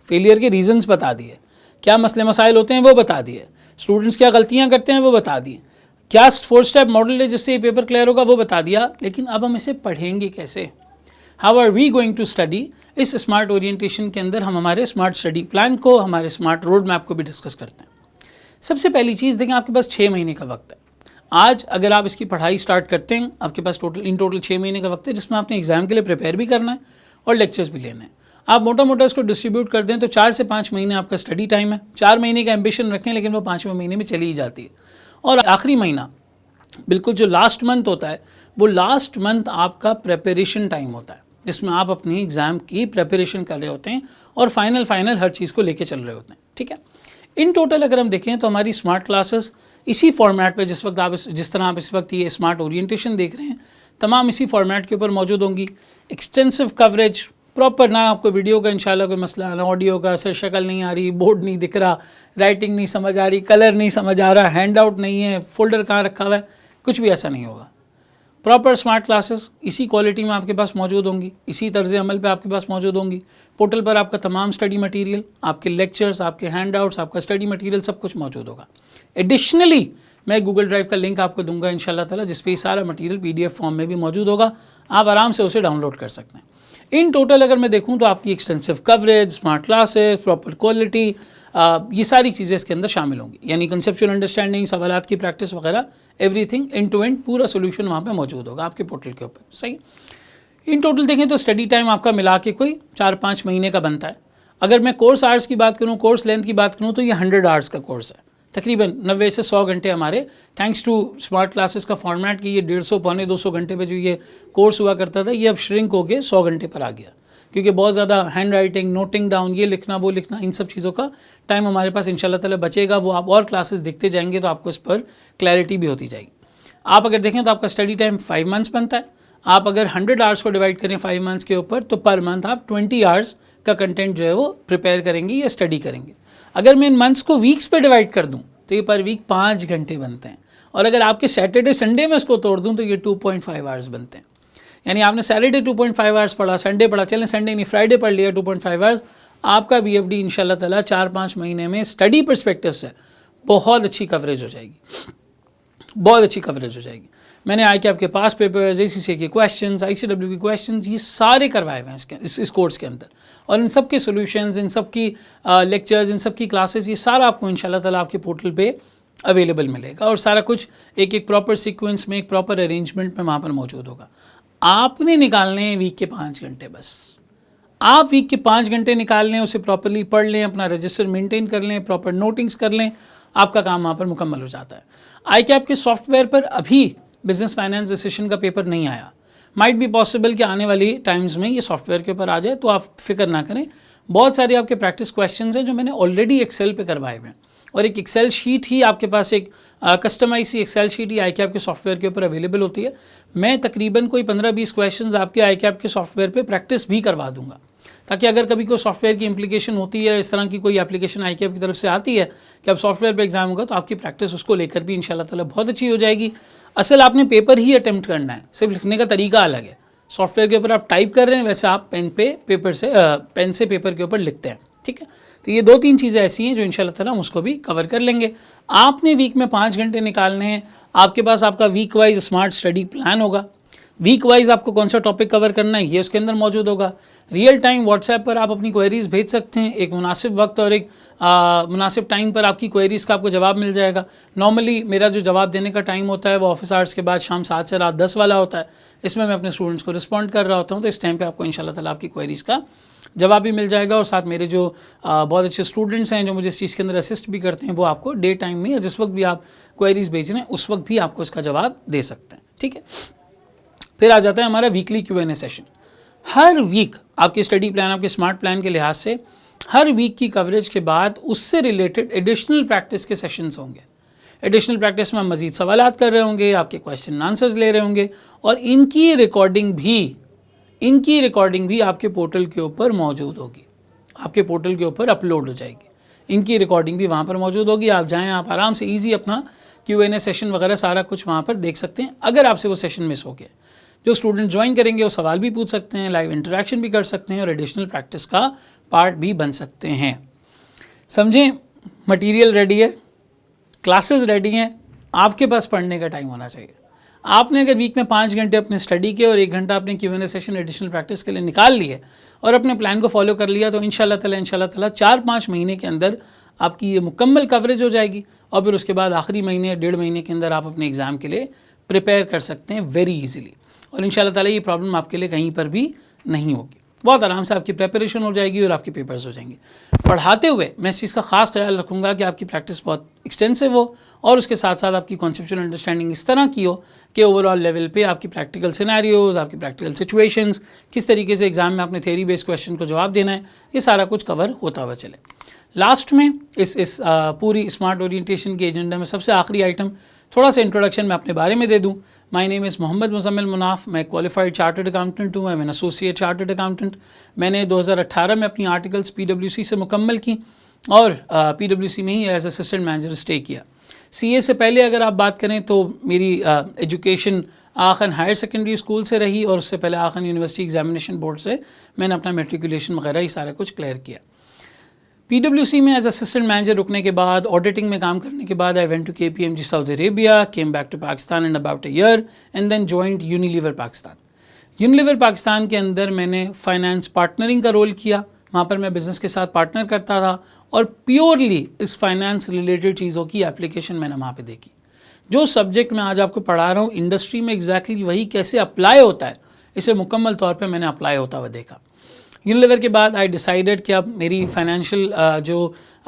फेलियर के रीजंस बता दिए, क्या मसले मसाइल होते हैं वो बता दिए, स्टूडेंट्स क्या गलतियाँ करते हैं वो बता दिए, क्या 4 स्टेप मॉडल है जिससे ये पेपर क्लियर होगा वो बता दिया। लेकिन अब हम इसे पढ़ेंगे कैसे, how are we going to study. इस स्मार्ट ओरिएंटेशन के अंदर हम हमारे स्मार्ट स्टडी प्लान को, हमारे स्मार्ट रोड मैप को भी डिस्कस करते हैं। सबसे पहली चीज़ देखें, आपके पास 6 महीने का वक्त है। आज अगर आप इसकी पढ़ाई स्टार्ट करते हैं, आपके पास टोटल 6 महीने का वक्त है जिसमें आपने एग्जाम के लिए प्रिपेयर भी करना है और लेक्चर्स भी लेने हैं। आप मोटा मोटा इसको डिस्ट्रीब्यूट कर दें तो 4 से 5 महीने आपका स्टडी टाइम है। 4 महीने का एम्बिशन रखें लेकिन वो 5वें महीने में चली ही जाती है। और आखिरी महीना बिल्कुल जो लास्ट मंथ होता है, वो लास्ट मंथ आपका प्रेपरेशन टाइम होता है जिसमें आप अपनी एग्ज़ाम की प्रेपरेशन कर रहे होते हैं और फाइनल हर चीज़ को लेके चल रहे होते हैं। ठीक है, इन टोटल अगर हम देखें तो हमारी स्मार्ट क्लासेस इसी फॉर्मेट पे जिस तरह आप इस वक्त ये स्मार्ट ओरिएंटेशन देख रहे हैं, तमाम इसी फॉर्मेट के ऊपर मौजूद होंगी। एक्सटेंसिव कवरेज, प्रॉपर, ना आपको वीडियो का इंशाल्लाह कोई मसला, ना ऑडियो का, सर शक्ल नहीं आ रही, बोर्ड नहीं दिख रहा, राइटिंग नहीं समझ आ रही, कलर नहीं समझ आ रहा, हैंड आउट नहीं है, फोल्डर कहाँ रखा हुआ है, कुछ भी ऐसा नहीं होगा। प्रॉपर स्मार्ट क्लासेस इसी क्वालिटी में आपके पास मौजूद होंगी, इसी तर्ज अमल पे आपके पास मौजूद होंगी। पोर्टल पर आपका तमाम स्टडी मटेरियल, आपके लेक्चर्स, आपके हैंड आउट्स, आपका स्टडी मटेरियल सब कुछ मौजूद होगा। एडिशनली मैं गूगल ड्राइव का लिंक आपको दूंगा इंशाल्लाह ताला, जिस पे सारा मटेरियल PDF फॉर्म में भी मौजूद होगा, आप आराम से उसे डाउनलोड कर सकते हैं। इन टोटल अगर मैं देखूँ तो आपकी extensive coverage, smart classes, proper quality, ये सारी चीज़ें इसके अंदर शामिल होंगी। यानी कंसेप्चुअल अंडरस्टैंडिंग, सवालात की प्रैक्टिस वगैरह, एवरीथिंग एंड टू एंड पूरा सोल्यूशन वहाँ पे मौजूद होगा आपके पोर्टल के ऊपर। सही, इन टोटल देखें तो स्टडी टाइम आपका मिला के कोई 4-5 महीने का बनता है। अगर मैं कोर्स आवर्स की बात करूँ, कोर्स लेंथ की बात करूँ, तो ये 100 आवर्स का कोर्स है। तकरीबन 90 से 100 घंटे हमारे, थैंक्स टू स्मार्ट क्लासेस का फॉर्मेट कि ये 150-200 घंटे पे जो ये कोर्स हुआ करता था, ये अब श्रिंक हो के 100 घंटे पर आ गया, क्योंकि बहुत ज़्यादा हैंड राइटिंग, नोटिंग डाउन, ये लिखना वो लिखना, इन सब चीज़ों का टाइम हमारे पास इंशाल्लाह ताला बचेगा। वो आप और क्लासेस देखते जाएंगे तो आपको इस पर क्लैरिटी भी होती जाएगी। आप अगर देखें तो आपका स्टडी टाइम 5 मंथ्स बनता है। आप अगर 100 आवर्स को डिवाइड करें 5 मंथ्स के ऊपर, तो पर मंथ आप 20 आवर्स का कंटेंट जो है वो प्रिपेयर करेंगे या स्टडी करेंगे। अगर मैं इन मंथ्स को वीक्स पे डिवाइड कर दूँ तो ये पर वीक 5 घंटे बनते हैं, और अगर आपके सैटरडे संडे में इसको तोड़ दूँ तो ये 2.5 आवर्स बनते हैं। यानी आपने सैटरडे 2.5 आवर्स पढ़ा, संडे पढ़ा, चलें संडे नहीं फ्राइडे पढ़ लिया 2.5 आवर्स, आपका BFD इंशाल्लाह ताला 4-5 महीने में स्टडी पर्सपेक्टिव से बहुत अच्छी कवरेज हो जाएगी, बहुत अच्छी कवरेज हो जाएगी। मैंने आई के आपके पास पेपर्स, ACCA के क्वेश्चंस, ICW के क्वेश्चंस, ये सारे करवाए हुए हैं इस कोर्स के अंदर, और इन सब के सोल्यूशंस, इन सब की लेक्चर्स, इन सब की क्लासेस, ये सारा आपको इंशाल्लाह ताला आपके पोर्टल पे अवेलेबल मिलेगा, और सारा कुछ एक प्रॉपर सीक्वेंस में, एक प्रॉपर अरेंजमेंट में वहाँ पर मौजूद होगा। आपने निकालने हैं वीक के 5 घंटे, बस आप वीक के 5 घंटे निकाल लें, उसे प्रॉपरली पढ़ लें, अपना रजिस्टर मेंटेन कर लें, प्रॉपर नोटिंग्स कर लें, आपका काम वहाँ पर मुकम्मल हो जाता है। ICAP के सॉफ्टवेयर पर अभी बिजनेस फाइनेंस डिसीजन का पेपर नहीं आया, माइट बी पॉसिबल कि आने वाली टाइम्स में ये सॉफ्टवेयर के ऊपर आ जाए, तो आप फिक्र ना करें। बहुत सारे आपके प्रैक्टिस क्वेश्चंस हैं जो मैंने ऑलरेडी एक्सेल पे करवाए हुए हैं, और एक एक्सेल शीट ही आपके पास, एक कस्टमाइज सी एक्सेल शीट ही ICAP के सॉफ्टवेयर के ऊपर अवेलेबल होती है। मैं तकरीबन कोई 15-20 क्वेश्चंस आपके ICAP के सॉफ्टवेयर पे प्रैक्टिस भी करवा दूंगा, ताकि अगर कभी कोई सॉफ्टवेयर की इम्प्लीकेशन होती है, इस तरह की कोई एप्लीकेशन ICAP की तरफ से आती है कि अब सॉफ्टवेयर पे एग्जाम होगा, तो आपकी प्रैक्टिस उसको लेकर भी इंशाल्लाह ताला बहुत अच्छी हो जाएगी। असल आपने पेपर ही अटैम्प्ट करना है, सिर्फ लिखने का तरीका अलग है। सॉफ्टवेयर के ऊपर आप टाइप कर रहे हैं, वैसे आप पेन से पेपर के ऊपर लिखते हैं। ठीक है, तो ये 2-3 चीज़ें ऐसी हैं जो इंशाल्लाह ताला हम उसको भी कवर कर लेंगे। आपने वीक में 5 घंटे निकालने हैं, आपके पास आपका week wise smart study plan होगा, वीक वाइज आपको कौन सा टॉपिक कवर करना है ये उसके अंदर मौजूद होगा। रियल टाइम व्हाट्सएप पर आप अपनी क्वेरीज़ भेज सकते हैं, एक मुनासिब वक्त और एक मुनासिब टाइम पर आपकी क्वेरीज़ का आपको जवाब मिल जाएगा। नॉर्मली मेरा जो जवाब देने का टाइम होता है वो ऑफिस आवर्स के बाद शाम 7 से रात 10 वाला होता है, इसमें मैं अपने स्टूडेंट्स को रिस्पॉन्ड कर रहा होता हूँ, तो इस टाइम पर आपको इंशाल्लाह ताला आपकी क्वेरीज़ का जवाब भी मिल जाएगा, और साथ मेरे जो बहुत अच्छे स्टूडेंट्स हैं जो मुझे इस चीज़ के अंदर असिस्ट भी करते हैं, वो आपको डे टाइम में या जिस वक्त भी आप क्वेरीज़ भेज रहे हैं उस वक्त भी आपको इसका जवाब दे सकते हैं। ठीक है, फिर आ जाता है हमारा वीकली Q&A सेशन। हर वीक आपकी स्टडी प्लान, आपके स्मार्ट प्लान के लिहाज से हर वीक की कवरेज के बाद उससे रिलेटेड एडिशनल प्रैक्टिस के सेशंस होंगे। एडिशनल प्रैक्टिस में हम मज़ीद सवालात कर रहे होंगे, आपके क्वेश्चन आंसर्स ले रहे होंगे और इनकी रिकॉर्डिंग भी आपके पोर्टल के ऊपर मौजूद होगी, आपके पोर्टल के ऊपर अपलोड हो जाएगी। इनकी रिकॉर्डिंग भी वहाँ पर मौजूद होगी। आप जाएँ, आप आराम से ईजी अपना Q&A सेशन वगैरह सारा कुछ वहाँ पर देख सकते हैं। अगर आपसे वो सेशन मिस हो गया, जो स्टूडेंट ज्वाइन करेंगे वो सवाल भी पूछ सकते हैं, लाइव इंटरेक्शन भी कर सकते हैं और एडिशनल प्रैक्टिस का पार्ट भी बन सकते हैं। समझें, मटेरियल रेडी है, क्लासेस रेडी हैं, आपके पास पढ़ने का टाइम होना चाहिए। आपने अगर वीक में 5 घंटे अपने स्टडी के और 1 घंटा अपने Q&A सेशन एडिशनल प्रैक्टिस के लिए निकाल लिए और अपने प्लान को फॉलो कर लिया तो इंशाल्लाह ताला 4-5 महीने के अंदर आपकी ये मुकम्मल कवरेज हो जाएगी और फिर उसके बाद आखिरी महीने 1.5 महीने के अंदर आप अपने एग्ज़ाम के लिए प्रिपेयर कर सकते हैं वेरी इजीली। और इंशाल्लाह ताला ये प्रॉब्लम आपके लिए कहीं पर भी नहीं होगी, बहुत आराम से आपकी प्रिपरेशन हो जाएगी और आपके पेपर्स हो जाएंगे। पढ़ाते हुए मैं इस चीज़ का ख़ास ख्याल रखूँगा कि आपकी प्रैक्टिस बहुत एक्सटेंसिव हो और उसके साथ साथ आपकी कॉन्सेप्चुअल अंडरस्टैंडिंग इस तरह की हो कि ओवरऑल लेवल पे आपकी प्रैक्टिकल सिनेरियोज़, आपकी प्रैक्टिकल सिचुएशंस, किस तरीके से एग्ज़ाम में आपने थ्योरी बेस्ड क्वेश्चन को जवाब देना है, ये सारा कुछ कवर होता हुआ चले। लास्ट में इस पूरी स्मार्ट ओरिएंटेशन के एजेंडा में सबसे आखिरी आइटम, थोड़ा सा इंट्रोडक्शन मैं अपने बारे में दे दूँ। My name is Mohammad Muzammil Munaf, मैं क्वालिफाइड चार्टर्ड अकाउंटेंट हूँ, मैं एसोसिएट चार्टर्ड अकाउंटेंट। मैंने 2018 में अपनी आर्टिकल्स PwC से मुकम्मल की और PwC में ही एज असिस्टेंट मैनेजर स्टे किया। CA से पहले अगर आप बात करें तो मेरी एजुकेशन आखन हायर सेकेंडरी स्कूल से रही और उससे पहले आखन यूनिवर्सिटी एग्जामिनेशन बोर्ड से मैंने अपना मेट्रिकुलेशन वगैरह ही सारा कुछ क्लियर किया। PwC में एज असिस्टेंट मैनेजर रुकने के बाद, ऑडिटिंग में काम करने के बाद, I went to KPMG Saudi Arabia, came back to Pakistan in about a year and then joined Unilever Pakistan. Unilever Pakistan के अंदर मैंने फाइनेंस पार्टनरिंग का रोल किया। वहाँ पर मैं बिज़नेस के साथ पार्टनर करता था और प्योरली इस फाइनेंस रिलेटेड चीज़ों की एप्लीकेशन मैंने वहाँ पे देखी। जो सब्जेक्ट मैं आज आपको पढ़ा रहा हूँ इंडस्ट्री में एग्जैक्टली वही कैसे अप्लाई होता है, इसे मुकम्मल तौर पे मैंने अप्लाई होता हुआ देखा। यूनिलीवर के बाद आई डिसाइडेड कि अब मेरी फाइनेंशियल जो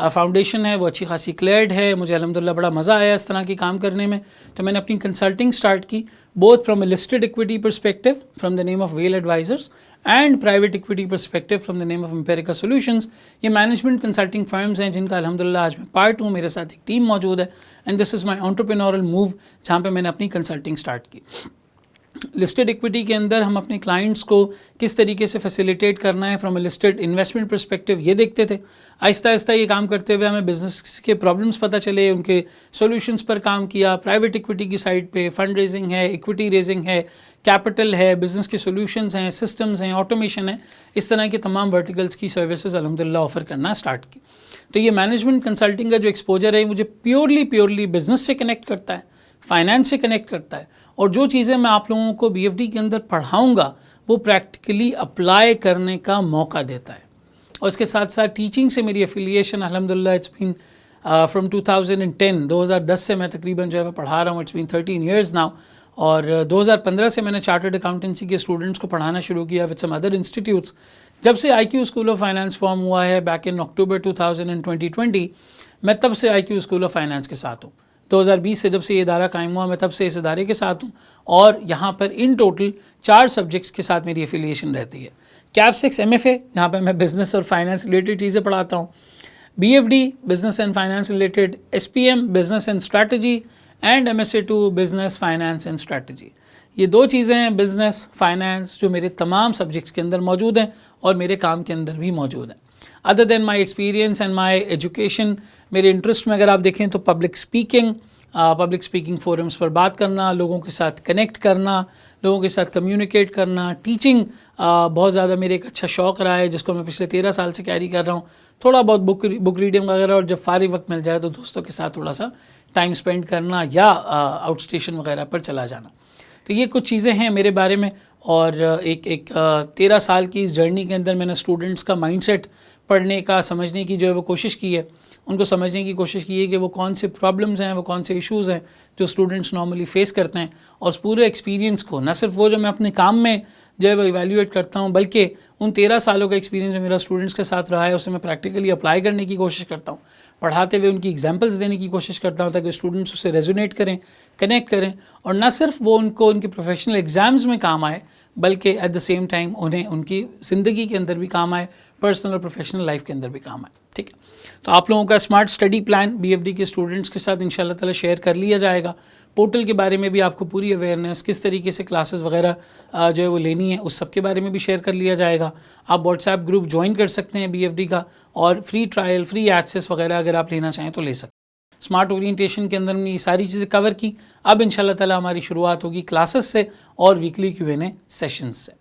फाउंडेशन है वो अच्छी खासी क्लियर्ड है, मुझे अल्हम्दुलिल्लाह बड़ा मज़ा आया इस तरह की काम करने में, तो मैंने अपनी कंसल्टिंग स्टार्ट की, both from a listed equity perspective from the name of Well Advisors and private equity perspective from the name of Empirica Solutions. ये मैनेजमेंट कंसल्टिंग फर्म्स हैं जिनका अल्हम्दुलिल्लाह आज मैं पार्ट हूँ, मेरे साथ एक टीम मौजूद है and this is my entrepreneurial move जहाँ पे मैंने अपनी कंसल्टिंग स्टार्ट की। लिस्टेड इक्विटी के अंदर हम अपने क्लाइंट्स को किस तरीके से फैसिलिटेट करना है from a listed investment perspective ये देखते थे। आहिस्ता आहिस्ता ये काम करते हुए हमें बिज़नेस के प्रॉब्लम्स पता चले, उनके सॉल्यूशंस पर काम किया। प्राइवेट इक्विटी की साइड पे फंड रेजिंग है, इक्विटी रेजिंग है, कैपिटल है, बिज़नेस के सॉल्यूशंस हैं, सिस्टम्स हैं, ऑटोमेशन है, इस तरह के तमाम वर्टिकल्स की सर्विसेज अल्हम्दुलिल्लाह ऑफ़र करना स्टार्ट की। तो ये मैनेजमेंट कंसल्टिंग का जो एक्सपोजर है मुझे प्योरली बिज़नेस से कनेक्ट करता है, फाइनेंस से कनेक्ट करता है और जो चीज़ें मैं आप लोगों को BFD के अंदर पढ़ाऊँगा वो प्रैक्टिकली अप्लाई करने का मौका देता है। और इसके साथ साथ टीचिंग से मेरी एफिलिएशन अल्हम्दुलिल्लाह इट्स बीन फ्रॉम 2010 से मैं तकरीबन जो है मैं पढ़ा रहा हूँ, इट्स बीन 13 ईयर्स नाउ। और 2015 से मैंने चार्टर्ड अकाउंटेंसी के स्टूडेंट्स को पढ़ाना शुरू किया विद सम अदर इंस्टीट्यूट्स। जब से IQ school of finance form हुआ है बैक इन अक्टूबर 2020, मैं तब से IQ स्कूल ऑफ फाइनेंस के साथ हूँ। 2020 से जब से ये इदारा कायम हुआ मैं तब से इस इदारे के साथ हूँ और यहाँ पर इन टोटल 4 सब्जेक्ट्स के साथ मेरी एफिलिएशन रहती है। CAF 6 MFA जहाँ पर मैं बिज़नेस और फाइनेंस रिलेटेड चीज़ें पढ़ाता हूँ, BFD business and finance related, SPM business and strategy and MSA 2 business finance and strategy. ये 2 चीज़ें हैं बिज़नेस फाइनेंस जो मेरे तमाम सब्जेक्ट्स के अंदर मौजूद हैं और मेरे काम के अंदर भी मौजूद हैं। Other than my experience and my education, मेरे इंटरेस्ट में अगर आप देखें तो पब्लिक स्पीकिंग फोरम्स पर बात करना, लोगों के साथ कनेक्ट करना, लोगों के साथ कम्युनिकेट करना, टीचिंग बहुत ज़्यादा मेरे एक अच्छा शौक़ रहा है जिसको मैं पिछले 13 साल से कैरी कर रहा हूँ। थोड़ा बहुत बुक रीडिंग वगैरह और जब फारिग वक्त मिल जाए तो दोस्तों के साथ थोड़ा सा टाइम स्पेंड करना या आउट स्टेशन वगैरह पर चला जाना। तो ये कुछ चीज़ें हैं मेरे बारे में। और एक 13 साल की इस जर्नी के अंदर मैंने स्टूडेंट्स का माइंडसेट पढ़ने का, समझने की जो है वो कोशिश की है, उनको समझने की कोशिश की है कि वो कौन से प्रॉब्लम्स हैं, वो कौन से इश्यूज़ हैं जो स्टूडेंट्स नॉर्मली फ़ेस करते हैं। और उस पूरे एक्सपीरियंस को न सिर्फ वो जो मैं अपने काम में जो है वो इवैल्यूएट करता हूँ, बल्कि उन 13 सालों का एक्सपीरियंस जो मेरा स्टूडेंट्स के साथ रहा है उसे मैं प्रैक्टिकली अप्लाई करने की कोशिश करता हूँ, पढ़ाते हुए उनकी एग्जांपल्स देने की कोशिश करता हूँ ताकि स्टूडेंट्स उससे रेजोनेट करें, कनेक्ट करें, और ना सिर्फ वो उनको उनके प्रोफेशनल एग्ज़ाम्स में काम आए बल्कि एट द सेम टाइम उन्हें उनकी ज़िंदगी के अंदर भी काम आए, पर्सनल और प्रोफेशनल लाइफ के अंदर भी काम आए। ठीक है, तो आप लोगों का स्मार्ट स्टडी प्लान BFD के स्टूडेंट्स के साथ इंशाल्लाह ताला शेयर कर लिया जाएगा। पोर्टल के बारे में भी आपको पूरी अवेयरनेस, किस तरीके से क्लासेस वगैरह जो है वो लेनी है, उस सब के बारे में भी शेयर कर लिया जाएगा। आप व्हाट्सएप ग्रुप ज्वाइन कर सकते हैं BFD का, और फ्री ट्रायल, फ्री एक्सेस वगैरह अगर आप लेना चाहें तो ले सकते हैं। स्मार्ट ओरिएंटेशन के अंदर हमने ये सारी चीज़ें कवर की। अब इंशाल्लाह ताला हमारी शुरुआत होगी क्लासेस से और वीकली Q&A सेशंस से।